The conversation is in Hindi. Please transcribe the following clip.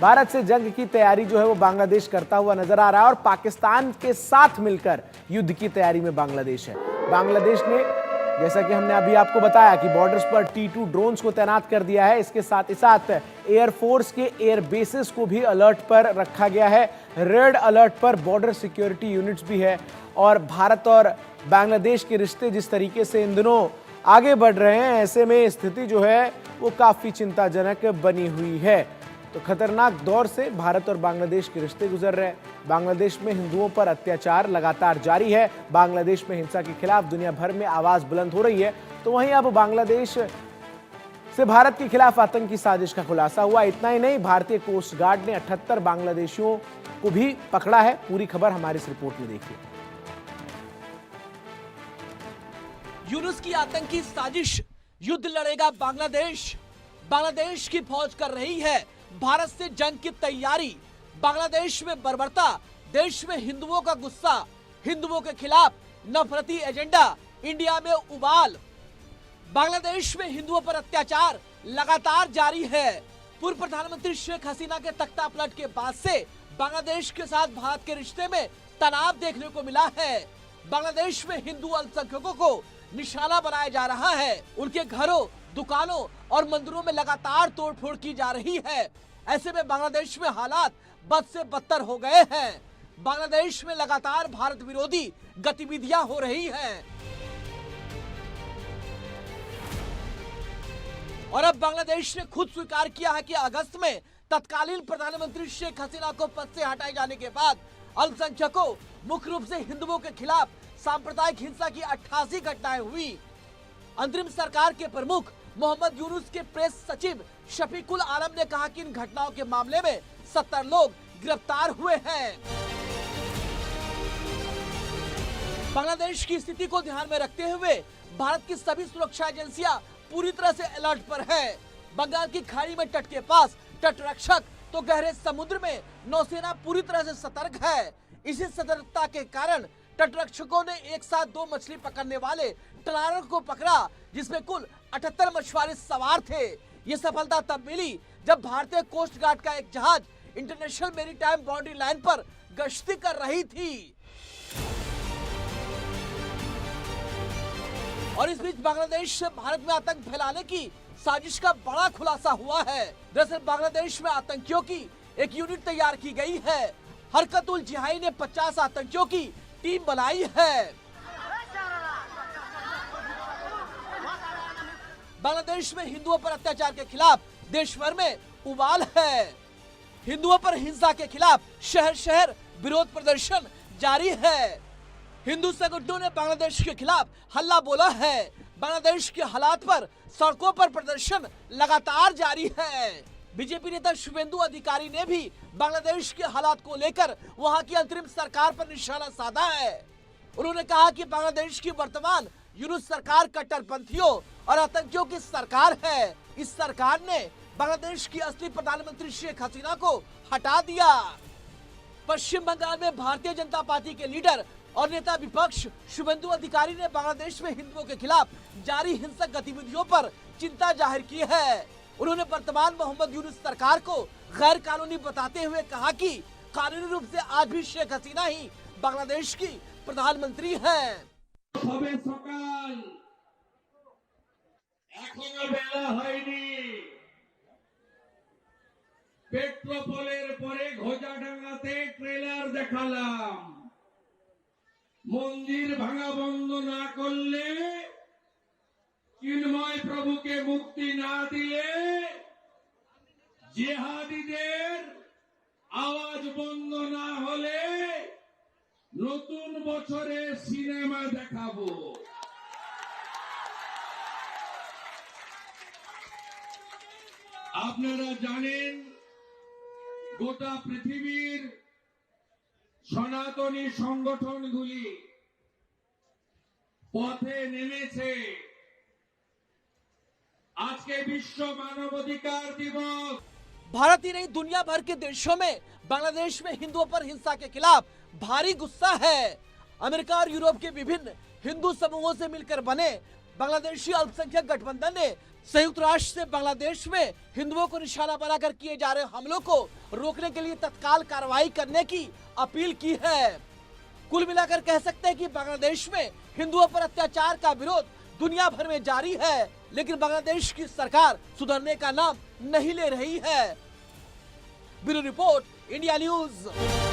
भारत से जंग की तैयारी जो है वो बांग्लादेश करता हुआ नजर आ रहा है और पाकिस्तान के साथ मिलकर युद्ध की तैयारी में बांग्लादेश है। बांग्लादेश ने, जैसा कि हमने अभी आपको बताया, कि बॉर्डर्स पर T2 ड्रोन्स को तैनात कर दिया है। इसके साथ ही साथ एयरफोर्स के एयर बेसेस को भी अलर्ट पर रखा गया है। रेड अलर्ट पर बॉर्डर सिक्योरिटी यूनिट्स भी है। और भारत और बांग्लादेश के रिश्ते जिस तरीके से इन दिनों आगे बढ़ रहे हैं, ऐसे में स्थिति जो है वो काफी चिंताजनक बनी हुई है। तो खतरनाक दौर से भारत और बांग्लादेश के रिश्ते गुजर रहे हैं। बांग्लादेश में हिंदुओं पर अत्याचार लगातार जारी है। बांग्लादेश में हिंसा के खिलाफ दुनिया भर में आवाज बुलंद हो रही है। तो वहीं अब बांग्लादेश से भारत के खिलाफ आतंकी साजिश का खुलासा हुआ। इतना ही नहीं, भारतीय कोस्ट गार्ड ने 78 बांग्लादेशियों को भी पकड़ा है। पूरी खबर हमारी इस रिपोर्ट में देखिए। यूनुस की आतंकी साजिश, युद्ध लड़ेगा बांग्लादेश। बांग्लादेश की फौज कर रही है भारत से जंग की तैयारी। बांग्लादेश में बर्बरता, देश में हिंदुओं का गुस्सा, हिंदुओं के खिलाफ नफरती एजेंडा, इंडिया में उबाल। बांग्लादेश में हिंदुओं पर अत्याचार लगातार जारी है। पूर्व प्रधानमंत्री शेख हसीना के तख्ता पलट के बाद से बांग्लादेश के साथ भारत के रिश्ते में तनाव देखने को मिला है। बांग्लादेश में हिंदू अल्पसंख्यकों को निशाना बनाया जा रहा है। उनके घरों, दुकानों और मंदिरों में लगातार तोड़फोड़ की जा रही है। ऐसे में बांग्लादेश में हालात बद से बदतर हो गए हैं। बांग्लादेश में लगातार भारत विरोधी गतिविधियां हो रही हैं। और अब बांग्लादेश ने खुद स्वीकार किया है कि अगस्त में तत्कालीन प्रधानमंत्री शेख हसीना को पद से हटाए जाने के बाद अल्पसंख्यकों, मुख्य रूप से हिंदुओं के खिलाफ सांप्रदायिक हिंसा की 88 घटनाएं हुई। अंतरिम सरकार के प्रमुख मोहम्मद यूनुस के प्रेस सचिव शफीकुल आलम ने कहा कि इन घटनाओं के मामले में 70 लोग गिरफ्तार हुए हैं। बांग्लादेश की स्थिति को ध्यान में रखते हुए भारत की सभी सुरक्षा एजेंसियां पूरी तरह से अलर्ट पर है। बंगाल की खाड़ी में तट के पास तटरक्षक तो गहरे समुद्र में नौसेना पूरी तरह से सतर्क है। इसी सतर्कता के कारण तटरक्षकों ने एक साथ 2 मछली पकड़ने वाले ट्रॉलर को पकड़ा, जिसमें कुल 78 मछुआरे सवार थे। ये सफलता तब मिली जब भारतीय कोस्ट गार्ड का एक जहाज इंटरनेशनल मैरीटाइम बाउंड्री लाइन पर गश्ती कर रही थी। और इस बीच बांग्लादेश से भारत में आतंक फैलाने की साजिश का बड़ा खुलासा हुआ है। दरअसल बांग्लादेश में आतंकियों की एक यूनिट तैयार की गई है। हरकत उल जिहादी ने 50 आतंकियों की टीम बनाई है। बांग्लादेश में हिंदुओं पर अत्याचार के खिलाफ देश भर में उबाल है। हिंदुओं पर हिंसा के खिलाफ शहर शहर विरोध प्रदर्शन जारी है। हिंदू संगठनों ने बांग्लादेश के खिलाफ हल्ला बोला है। बांग्लादेश के हालात पर सड़कों पर प्रदर्शन लगातार जारी है। बीजेपी नेता शुभेंदु अधिकारी ने भी बांग्लादेश के हालात को लेकर वहां की अंतरिम सरकार पर निशाना साधा है। उन्होंने कहा कि बांग्लादेश की वर्तमान यूनुस सरकार कट्टरपंथियों और आतंकियों की सरकार है। इस सरकार ने बांग्लादेश की असली प्रधानमंत्री शेख हसीना को हटा दिया। पश्चिम बंगाल में भारतीय जनता पार्टी के लीडर और नेता विपक्ष शुभेंदु अधिकारी ने बांग्लादेश में हिंदुओं के खिलाफ जारी हिंसक गतिविधियों पर चिंता जाहिर की है। उन्होंने वर्तमान मोहम्मद यूनुस सरकार को गैर कानूनी बताते हुए कहा कि कानूनी रूप से आज भी शेख हसीना ही बांग्लादेश की प्रधानमंत्री हैं। পেট্রোপোলের পরে ঘোজাডাঙ্গাতে ট্রেলার দেখালাম। মন্দির ভাঙা বন্ধ না করলে, চিন্ময় প্রভুকে মুক্তি না দিলে, জিহাদিদের আওয়াজ বন্ধ না হলে নতুন বছরে সিনেমা দেখাবো। আপনারা জানেন গোটা পৃথিবীর সনাতনী সংগঠনগুলি পথে নেমেছে। আজকে বিশ্ব মানবাধিকার দিবস। भारत ही नहीं, दुनिया भर के देशों में बांग्लादेश में हिंदुओं पर हिंसा के खिलाफ भारी गुस्सा है। अमेरिका और यूरोप के विभिन्न हिंदू समूहों से मिलकर बने बांग्लादेशी अल्पसंख्यक गठबंधन ने संयुक्त राष्ट्र से बांग्लादेश में हिंदुओं को निशाना बनाकर किए जा रहे हमलों को रोकने के लिए तत्काल कार्रवाई करने की अपील की है। कुल मिलाकर कह सकते हैं कि बांग्लादेश में हिंदुओं पर अत्याचार का विरोध दुनिया भर में जारी है, लेकिन बांग्लादेश की सरकार सुधरने का नाम नहीं ले रही है। Bureau report, India news.